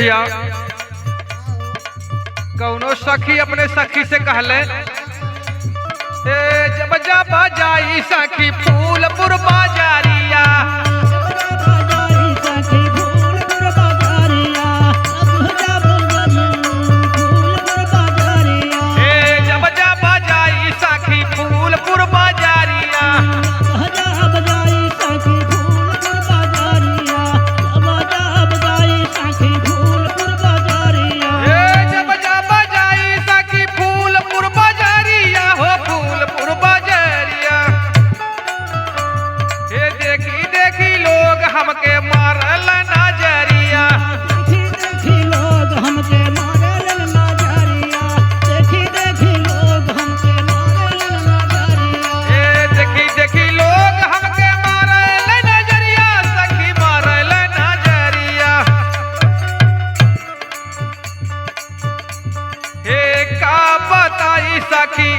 भैया कौनो सखी अपने सखी से कहले जब जब जाई सखी फूलपुर बाजारिया हमके मारल नजरिया देखी लोग हमके मारल नजरिया देखी लोग हमके मारल नजरिया देखी लोग हमके मारल नजरिया सखी मारल नजरिया का बताई सखी